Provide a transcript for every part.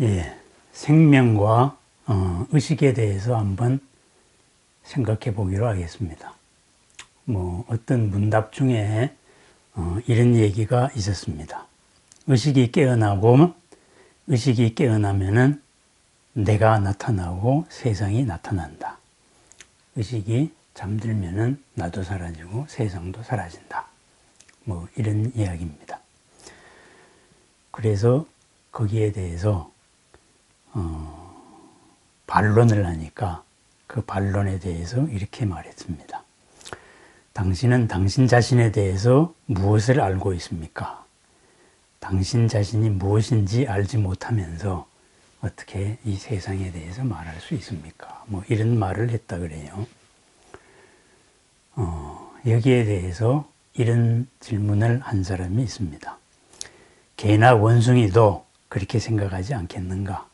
예, 생명과 의식에 대해서 한번 생각해 보기로 하겠습니다. 어떤 문답 중에 이런 얘기가 있었습니다. 의식이 깨어나면은 내가 나타나고 세상이 나타난다. 의식이 잠들면은 나도 사라지고 세상도 사라진다. 이런 이야기입니다. 그래서 거기에 대해서 반론을 하니까 그 반론에 대해서 이렇게 말했습니다. 당신은 당신 자신에 대해서 무엇을 알고 있습니까? 당신 자신이 무엇인지 알지 못하면서 어떻게 이 세상에 대해서 말할 수 있습니까? 이런 말을 했다 그래요. 여기에 대해서 이런 질문을 한 사람이 있습니다. 개나 원숭이도 그렇게 생각하지 않겠는가?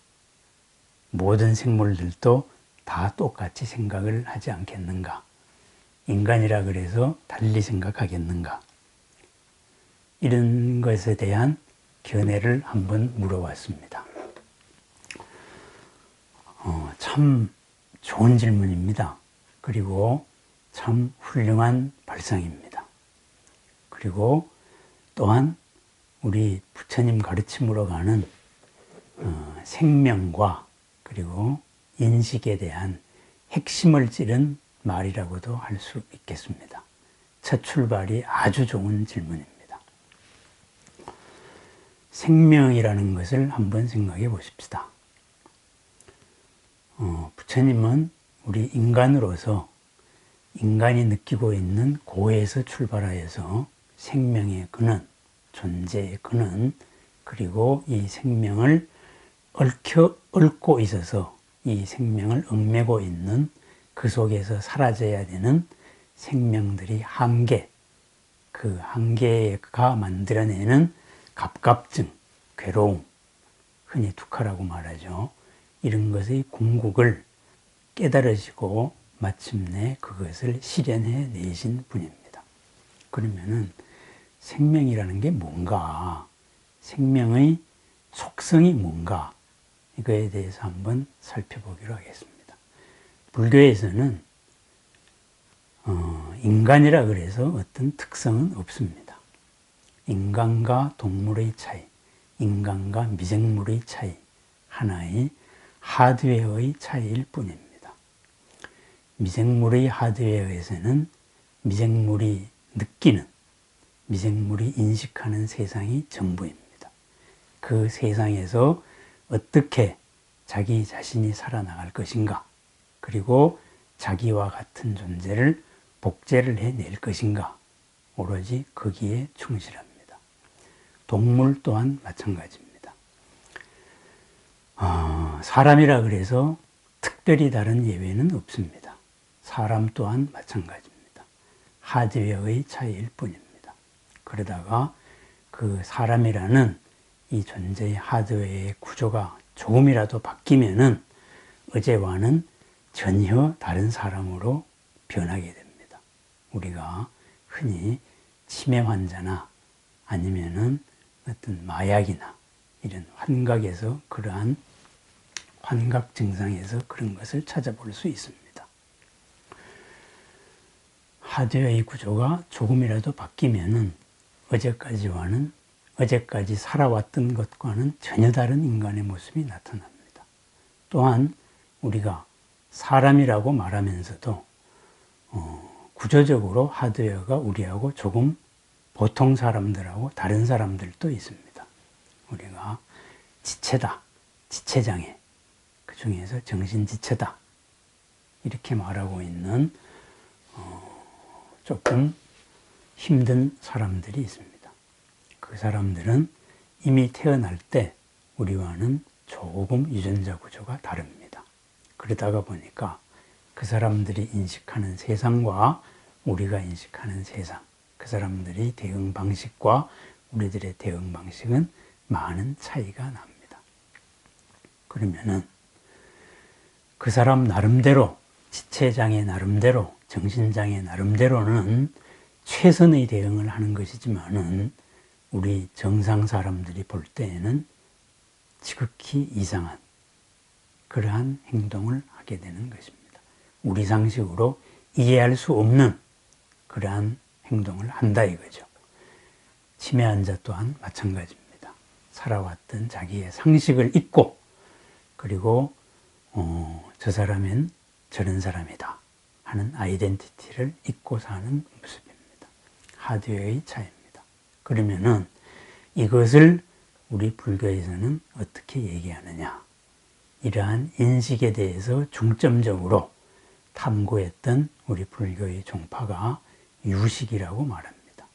모든 생물들도 다 똑같이 생각을 하지 않겠는가? 인간이라 그래서 달리 생각하겠는가? 이런 것에 대한 견해를 한번 물어봤습니다. 참 좋은 질문입니다. 그리고 참 훌륭한 발상입니다. 그리고 또한 우리 부처님 가르침으로 가는 생명과 그리고 인식에 대한 핵심을 찌른 말이라고도 할 수 있겠습니다. 첫 출발이 아주 좋은 질문입니다. 생명이라는 것을 한번 생각해 보십시다. 부처님은 우리 인간으로서 인간이 느끼고 있는 고에서 출발하여서 생명의 근원, 존재의 근원, 그리고 이 생명을 얽고 있어서 이 생명을 얽매고 있는 그 속에서 사라져야 되는 생명들이 한계, 그 한계가 만들어내는 갑갑증, 괴로움, 흔히 두카라고 말하죠. 이런 것의 궁극을 깨달으시고 마침내 그것을 실현해 내신 분입니다. 그러면은 생명이라는 게 뭔가, 생명의 속성이 뭔가, 이거에 대해서 한번 살펴보기로 하겠습니다. 불교에서는 인간이라 그래서 어떤 특성은 없습니다. 인간과 동물의 차이, 인간과 미생물의 차이, 하나의 하드웨어의 차이일 뿐입니다. 미생물의 하드웨어에서는 미생물이 느끼는, 미생물이 인식하는 세상이 전부입니다. 그 세상에서 어떻게 자기 자신이 살아나갈 것인가, 그리고 자기와 같은 존재를 복제를 해낼 것인가, 오로지 거기에 충실합니다. 동물 또한 마찬가지입니다. 사람이라 그래서 특별히 다른 예외는 없습니다. 사람 또한 마찬가지입니다. 하드웨어의 차이일 뿐입니다. 그러다가 그 사람이라는 이 존재의 하드웨어의 구조가 조금이라도 바뀌면은 어제와는 전혀 다른 사람으로 변하게 됩니다. 우리가 흔히 치매 환자나 아니면은 어떤 마약이나 이런 환각에서 그러한 환각 증상에서 그런 것을 찾아볼 수 있습니다. 하드웨어의 구조가 조금이라도 바뀌면은 어제까지 살아왔던 것과는 전혀 다른 인간의 모습이 나타납니다. 또한 우리가 사람이라고 말하면서도 구조적으로 하드웨어가 우리하고 조금 보통 사람들하고 다른 사람들도 있습니다. 우리가 지체다, 지체장애, 그 중에서 정신지체다 이렇게 말하고 있는 조금 힘든 사람들이 있습니다. 그 사람들은 이미 태어날 때 우리와는 조금 유전자 구조가 다릅니다. 그러다가 보니까 그 사람들이 인식하는 세상과 우리가 인식하는 세상, 그 사람들의 대응 방식과 우리들의 대응 방식은 많은 차이가 납니다. 그러면은 그 사람 나름대로, 지체장애 나름대로, 정신장애 나름대로는 최선의 대응을 하는 것이지만은 우리 정상 사람들이 볼 때에는 지극히 이상한 그러한 행동을 하게 되는 것입니다. 우리 상식으로 이해할 수 없는 그러한 행동을 한다 이거죠. 치매 환자 또한 마찬가지입니다. 살아왔던 자기의 상식을 잊고 그리고 저 사람은 저런 사람이다 하는 아이덴티티를 잊고 사는 모습입니다. 하드웨어의 차이입니다. 그러면은 이것을 우리 불교에서는 어떻게 얘기하느냐? 이러한 인식에 대해서 중점적으로 탐구했던 우리 불교의 종파가 유식이라고 말합니다.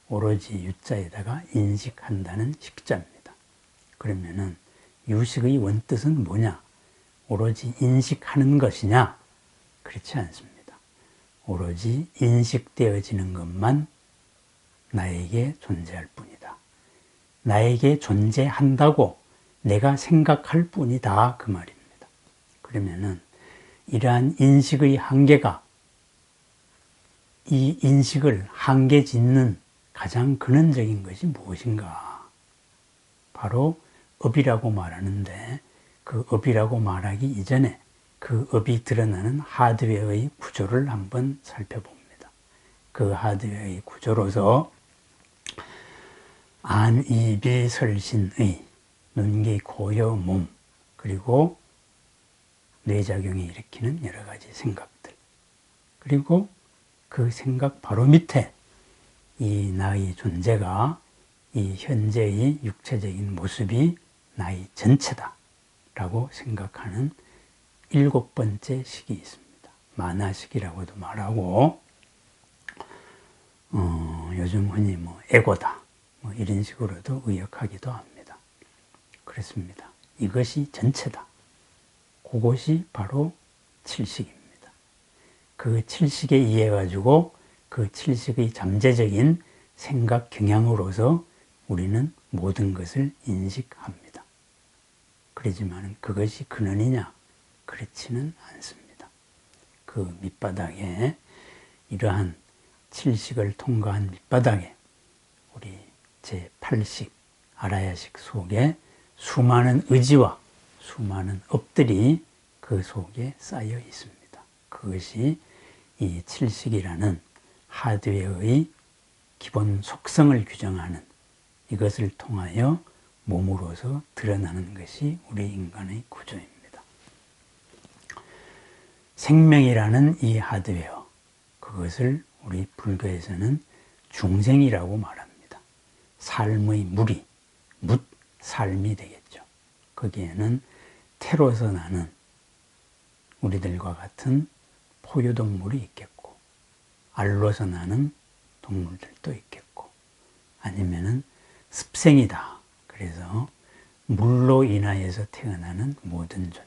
오로지 유자에다가 인식한다는 식자입니다. 그러면은 유식의 원뜻은 뭐냐? 오로지 인식하는 것이냐? 그렇지 않습니다. 오로지 인식되어지는 것만 나에게 존재할 뿐이다. 나에게 존재한다고 내가 생각할 뿐이다. 그 말입니다. 그러면은 이러한 인식의 한계가 이 인식을 한계 짓는 가장 근원적인 것이 무엇인가? 바로 업이라고 말하는데 그 업이라고 말하기 이전에 그 업이 드러나는 하드웨어의 구조를 한번 살펴봅니다. 그 하드웨어의 구조로서 안이비설신의 눈기, 고여, 몸 그리고 뇌작용이 일으키는 여러 가지 생각들 그리고 그 생각 바로 밑에 이 나의 존재가 이 현재의 육체적인 모습이 나의 전체다 라고 생각하는 7번째 식이 있습니다. 만화식이라고도 말하고 요즘 흔히 에고다 이런 식으로도 의역하기도 합니다. 그렇습니다. 이것이 전체다. 그것이 바로 칠식입니다. 그 칠식에 의해 가지고 그 칠식의 잠재적인 생각 경향으로서 우리는 모든 것을 인식합니다. 그렇지만 그것이 근원이냐? 그렇지는 않습니다. 그 밑바닥에 이러한 칠식을 통과한 밑바닥에 우리 제8식 아라야식 속에 수많은 의지와 수많은 업들이 그 속에 쌓여 있습니다. 그것이 이 칠식이라는 하드웨어의 기본 속성을 규정하는 이것을 통하여 몸으로서 드러나는 것이 우리 인간의 구조입니다. 생명이라는 이 하드웨어, 그것을 우리 불교에서는 중생이라고 말합니다. 삶의 무리, 삶이 되겠죠. 거기에는 태로서 나는 우리들과 같은 포유동물이 있겠고, 알로서 나는 동물들도 있겠고, 아니면은 습생이다. 그래서 물로 인하여서 태어나는 모든 존재,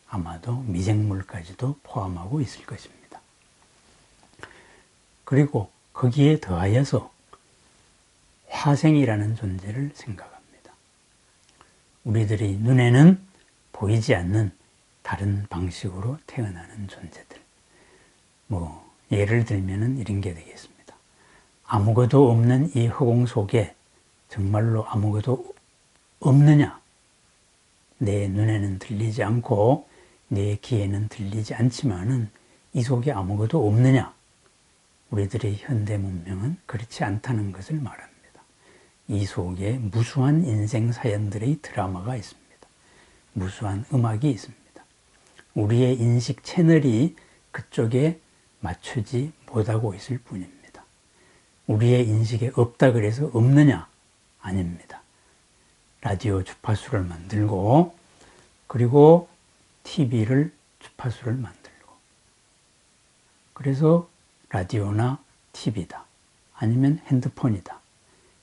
아마도 미생물까지도 포함하고 있을 것입니다. 그리고 거기에 더하여서 화생이라는 존재를 생각합니다. 우리들의 눈에는 보이지 않는 다른 방식으로 태어나는 존재들. 예를 들면은 이런 게 되겠습니다. 아무것도 없는 이 허공 속에 정말로 아무것도 없느냐? 내 눈에는 들리지 않고 내 귀에는 들리지 않지만은 이 속에 아무것도 없느냐? 우리들의 현대 문명은 그렇지 않다는 것을 말합니다. 이 속에 무수한 인생 사연들의 드라마가 있습니다. 무수한 음악이 있습니다. 우리의 인식 채널이 그쪽에 맞추지 못하고 있을 뿐입니다. 우리의 인식에 없다 그래서 없느냐? 아닙니다. 라디오 주파수를 만들고 그리고 TV를 주파수를 만들고 그래서 라디오나 TV다 아니면 핸드폰이다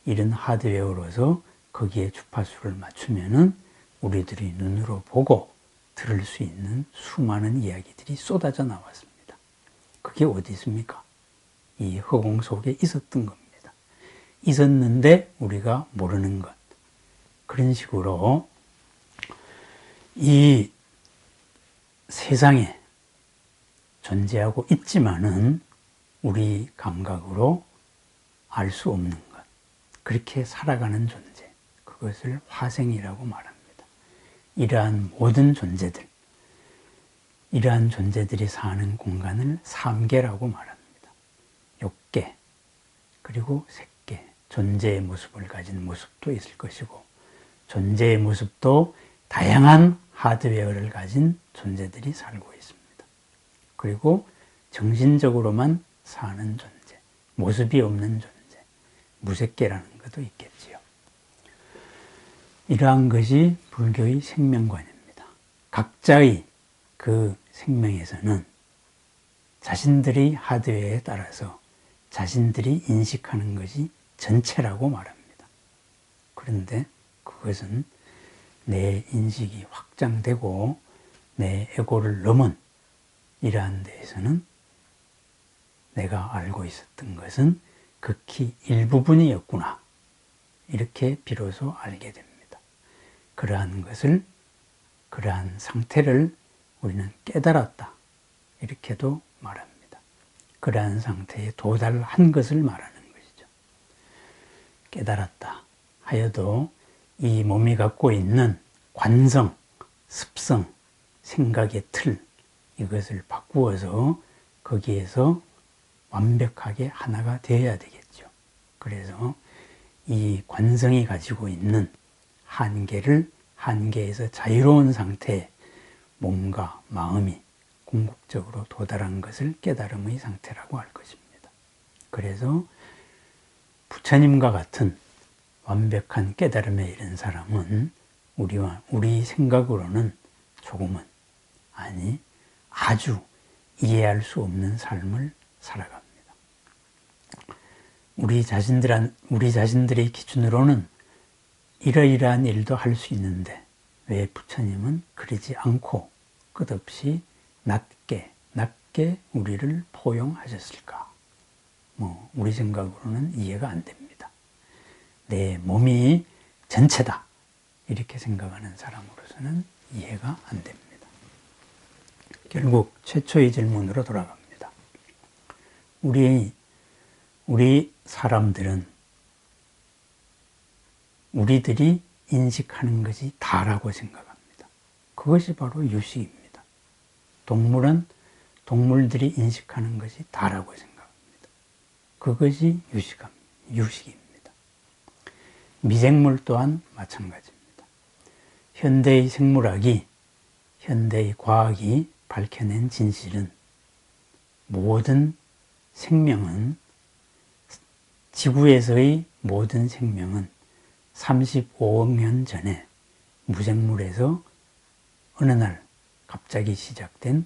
이런 하드웨어로서 거기에 주파수를 맞추면은 우리들이 눈으로 보고 들을 수 있는 수많은 이야기들이 쏟아져 나왔습니다. 그게 어디 있습니까? 이 허공 속에 있었던 겁니다. 있었는데 우리가 모르는 것. 그런 식으로 이 세상에 존재하고 있지만은 우리 감각으로 알 수 없는 것. 그렇게 살아가는 존재. 그것을 화생이라고 말합니다. 이러한 모든 존재들, 이러한 존재들이 사는 공간을 삼계라고 말합니다. 욕계, 그리고 색계, 존재의 모습을 가진 모습도 있을 것이고 존재의 모습도 다양한 하드웨어를 가진 존재들이 살고 있습니다. 그리고 정신적으로만 사는 존재, 모습이 없는 존재, 무색계라는 것도 있겠지요. 이러한 것이 불교의 생명관입니다. 각자의 그 생명에서는 자신들의 하드웨어에 따라서 자신들이 인식하는 것이 전체라고 말합니다. 그런데 그것은 내 인식이 확장되고 내 에고를 넘은 이러한 데에서는 내가 알고 있었던 것은 극히 일부분이었구나. 이렇게 비로소 알게 됩니다. 그러한 것을, 그러한 상태를 우리는 깨달았다. 이렇게도 말합니다. 그러한 상태에 도달한 것을 말하는 것이죠. 깨달았다 하여도 이 몸이 갖고 있는 관성, 습성, 생각의 틀, 이것을 바꾸어서 거기에서 완벽하게 하나가 되어야 되겠죠. 그래서 이 관성이 가지고 있는 한계를, 한계에서 자유로운 상태에 몸과 마음이 궁극적으로 도달한 것을 깨달음의 상태라고 할 것입니다. 그래서 부처님과 같은 완벽한 깨달음에 이른 사람은 우리 생각으로는 조금은, 아니 아주 이해할 수 없는 삶을 살아갑니다. 우리 자신들의 기준으로는 이러이러한 일도 할 수 있는데 왜 부처님은 그러지 않고 끝없이 낮게 우리를 포용하셨을까? 우리 생각으로는 이해가 안 됩니다. 내 몸이 전체다. 이렇게 생각하는 사람으로서는 이해가 안 됩니다. 결국 최초의 질문으로 돌아갑니다. 우리 사람들은 우리들이 인식하는 것이 다라고 생각합니다. 그것이 바로 유식입니다. 동물은 동물들이 인식하는 것이 다라고 생각합니다. 그것이 유식입니다. 미생물 또한 마찬가지입니다. 현대의 생물학이, 현대의 과학이 밝혀낸 진실은 모든 생명은, 지구에서의 모든 생명은 35억 년 전에 무생물에서 어느 날 갑자기 시작된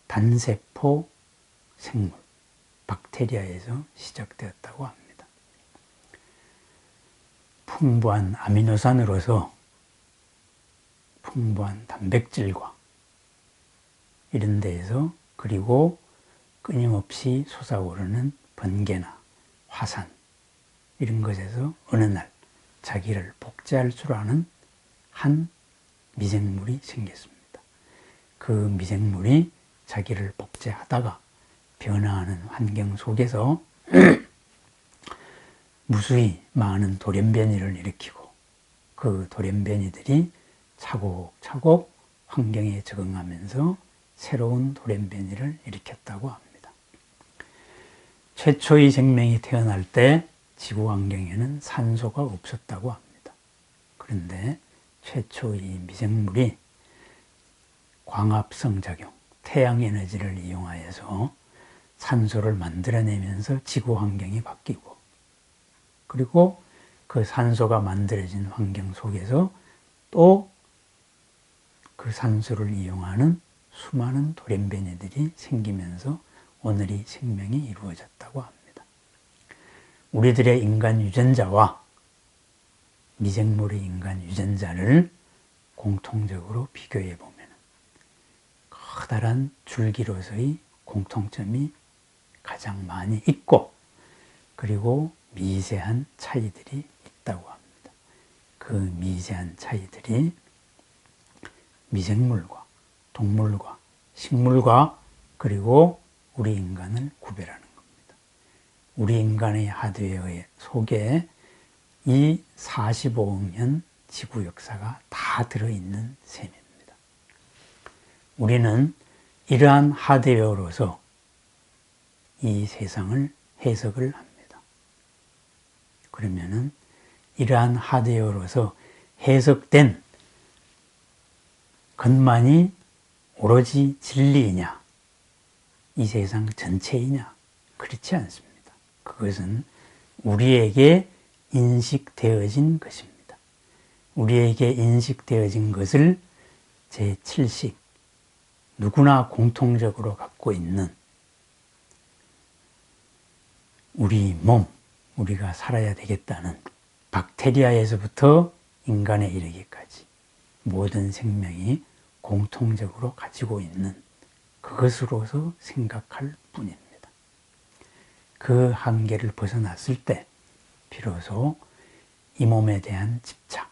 단세포 생물, 박테리아에서 시작되었다고 합니다. 풍부한 아미노산으로서 풍부한 단백질과 이런 데에서, 그리고 끊임없이 솟아오르는 번개나 화산, 이런 것에서 어느 날 자기를 복제할 줄 아는 한 미생물이 생겼습니다. 그 미생물이 자기를 복제하다가 변화하는 환경 속에서 무수히 많은 돌연변이를 일으키고 그 돌연변이들이 차곡차곡 환경에 적응하면서 새로운 돌연변이를 일으켰다고 합니다. 최초의 생명이 태어날 때 지구 환경에는 산소가 없었다고 합니다. 그런데 최초의 미생물이 광합성 작용, 태양 에너지를 이용하여서 산소를 만들어내면서 지구 환경이 바뀌고, 그리고 그 산소가 만들어진 환경 속에서 또 그 산소를 이용하는 수많은 돌연변이들이 생기면서 오늘의 생명이 이루어졌다고 합니다. 우리들의 인간 유전자와 미생물의 인간 유전자를 공통적으로 비교해 보면 커다란 줄기로서의 공통점이 가장 많이 있고, 그리고 미세한 차이들이 있다고 합니다. 그 미세한 차이들이 미생물과 동물과 식물과 그리고 우리 인간을 구별하는 겁니다. 우리 인간의 하드웨어 속에 이 45억 년 지구 역사가 다 들어있는 셈입니다. 우리는 이러한 하드웨어로서 이 세상을 해석을 합니다. 그러면은 이러한 하드웨어로서 해석된 것만이 오로지 진리이냐, 이 세상 전체이냐? 그렇지 않습니다. 그것은 우리에게 인식되어진 것입니다. 우리에게 인식되어진 것을 제7식, 누구나 공통적으로 갖고 있는 우리 몸, 우리가 살아야 되겠다는 박테리아에서부터 인간에 이르기까지 모든 생명이 공통적으로 가지고 있는 그것으로서 생각할 뿐입니다. 그 한계를 벗어났을 때 비로소 이 몸에 대한 집착,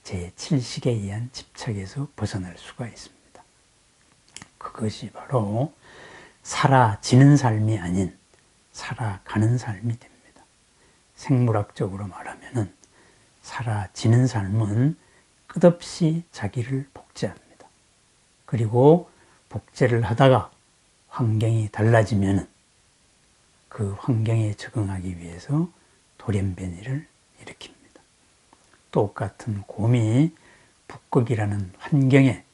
제7식에 의한 집착에서 벗어날 수가 있습니다. 그것이 바로 살아지는 삶이 아닌 살아가는 삶이 됩니다. 생물학적으로 말하면 살아지는 삶은 끝없이 자기를 복제합니다. 그리고 복제를 하다가 환경이 달라지면 그 환경에 적응하기 위해서 돌연변이를 일으킵니다. 똑같은 곰이 북극이라는 환경에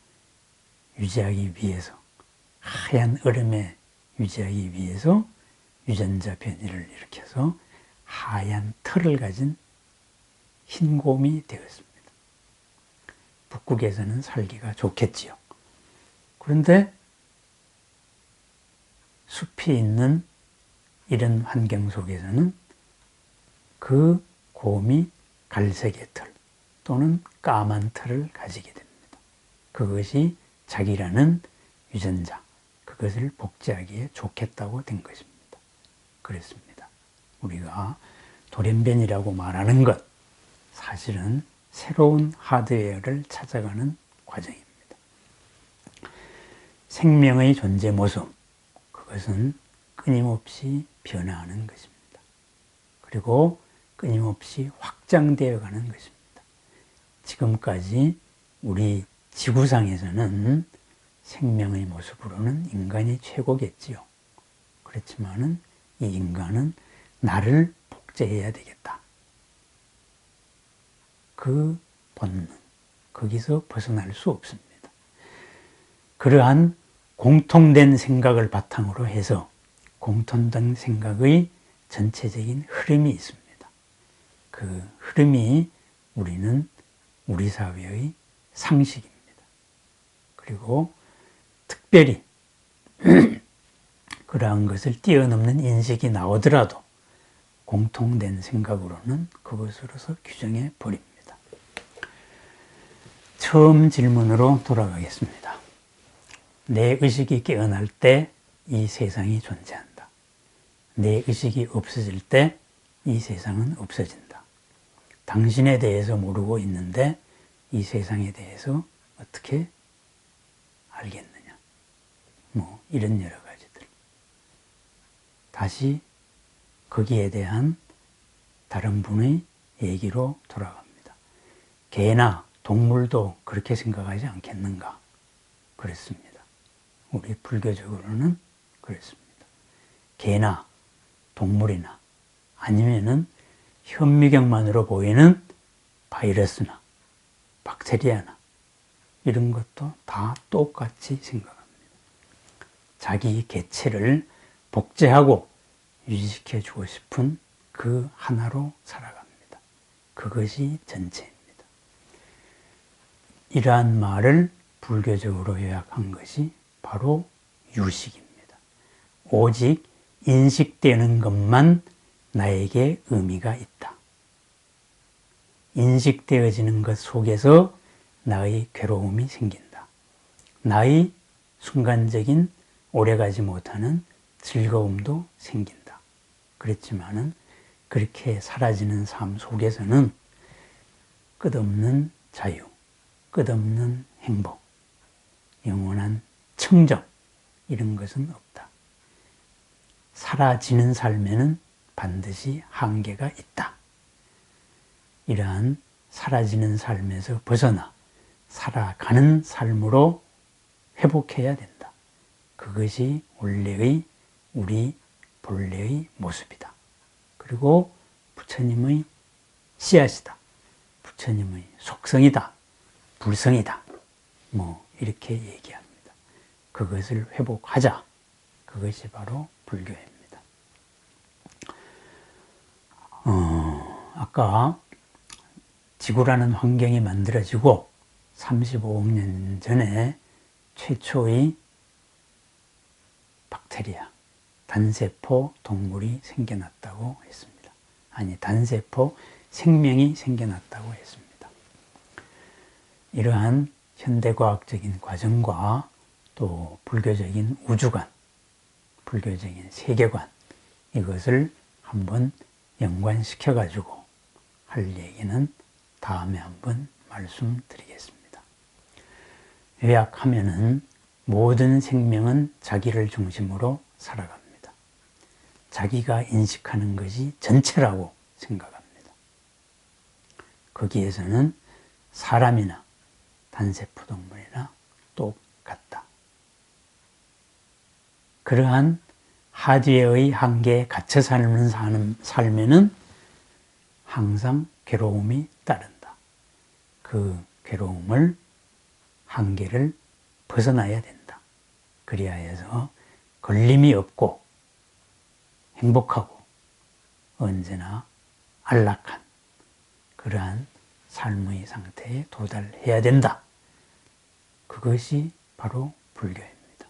유지하기 위해서, 하얀 얼음에 유지하기 위해서 유전자 변이를 일으켜서 하얀 털을 가진 흰 곰이 되었습니다. 북극에서는 살기가 좋겠지요. 그런데 숲이 있는 이런 환경 속에서는 그 곰이 갈색의 털 또는 까만 털을 가지게 됩니다. 그것이 자기라는 유전자, 그것을 복제하기에 좋겠다고 된 것입니다. 그렇습니다. 우리가 돌연변이라고 말하는 것, 사실은 새로운 하드웨어를 찾아가는 과정입니다. 생명의 존재 모습, 그것은 끊임없이 변화하는 것입니다. 그리고 끊임없이 확장되어 가는 것입니다. 지금까지 우리 지구상에서는 생명의 모습으로는 인간이 최고겠지요. 그렇지만은 이 인간은 나를 복제해야 되겠다. 그 본능, 거기서 벗어날 수 없습니다. 그러한 공통된 생각을 바탕으로 해서 공통된 생각의 전체적인 흐름이 있습니다. 그 흐름이 우리 사회의 상식입니다. 그리고 특별히 그러한 것을 뛰어넘는 인식이 나오더라도 공통된 생각으로는 그것으로서 규정해 버립니다. 처음 질문으로 돌아가겠습니다. 내 의식이 깨어날 때 이 세상이 존재한다. 내 의식이 없어질 때 이 세상은 없어진다. 당신에 대해서 모르고 있는데 이 세상에 대해서 어떻게 알겠느냐. 이런 여러 가지들. 다시 거기에 대한 다른 분의 얘기로 돌아갑니다. 개나 동물도 그렇게 생각하지 않겠는가? 그렇습니다. 우리 불교적으로는 그렇습니다. 개나 동물이나 아니면은 현미경만으로 보이는 바이러스나 박테리아나 이런 것도 다 똑같이 생각합니다. 자기 개체를 복제하고 유지시켜 주고 싶은 그 하나로 살아갑니다. 그것이 전체입니다. 이러한 말을 불교적으로 요약한 것이 바로 유식입니다. 오직 인식되는 것만 나에게 의미가 있다. 인식되어지는 것 속에서 나의 괴로움이 생긴다. 나의 순간적인 오래가지 못하는 즐거움도 생긴다. 그렇지만은 그렇게 사라지는 삶 속에서는 끝없는 자유, 끝없는 행복, 영원한 청정 이런 것은 없다. 사라지는 삶에는 반드시 한계가 있다. 이러한 사라지는 삶에서 벗어나 살아가는 삶으로 회복해야 된다. 그것이 원래의 우리 본래의 모습이다. 그리고 부처님의 씨앗이다. 부처님의 속성이다. 불성이다. 이렇게 얘기합니다. 그것을 회복하자. 그것이 바로 불교입니다. 아까 지구라는 환경이 만들어지고 35억 년 전에 최초의 박테리아, 단세포 동물이 생겨났다고 했습니다. 아니, 단세포 생명이 생겨났다고 했습니다. 이러한 현대과학적인 과정과 또 불교적인 우주관, 불교적인 세계관, 이것을 한번 연관시켜가지고 할 얘기는 다음에 한번 말씀드리겠습니다. 요약하면은 모든 생명은 자기를 중심으로 살아갑니다. 자기가 인식하는 것이 전체라고 생각합니다. 거기에서는 사람이나 단세포동물이나 똑같다. 그러한 하드웨어의 한계에 갇혀 살면은 항상 괴로움이 따른다. 그 괴로움을, 한계를 벗어나야 된다. 그리야 해서 걸림이 없고 행복하고 언제나 안락한 그러한 삶의 상태에 도달해야 된다. 그것이 바로 불교입니다.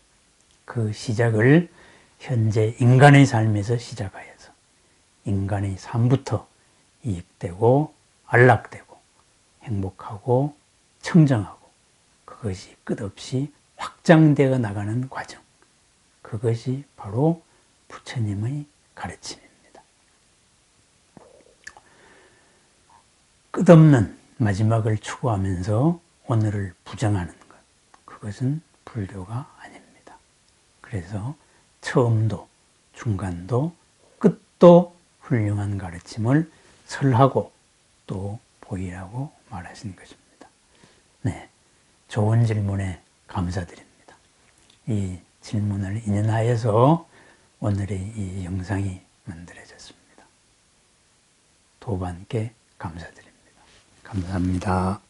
그 시작을 현재 인간의 삶에서 시작하여서 인간의 삶부터 이익되고 안락되고 행복하고 청정하고 그것이 끝없이 확장되어 나가는 과정, 그것이 바로 부처님의 가르침입니다. 끝없는 마지막을 추구하면서 오늘을 부정하는 것, 그것은 불교가 아닙니다. 그래서 처음도 중간도 끝도 훌륭한 가르침을 설하고 또 보이라고 말하신 것입니다. 네, 좋은 질문에 감사드립니다. 이 질문을 인연하여서 오늘의 이 영상이 만들어졌습니다. 도반께 감사드립니다. 감사합니다.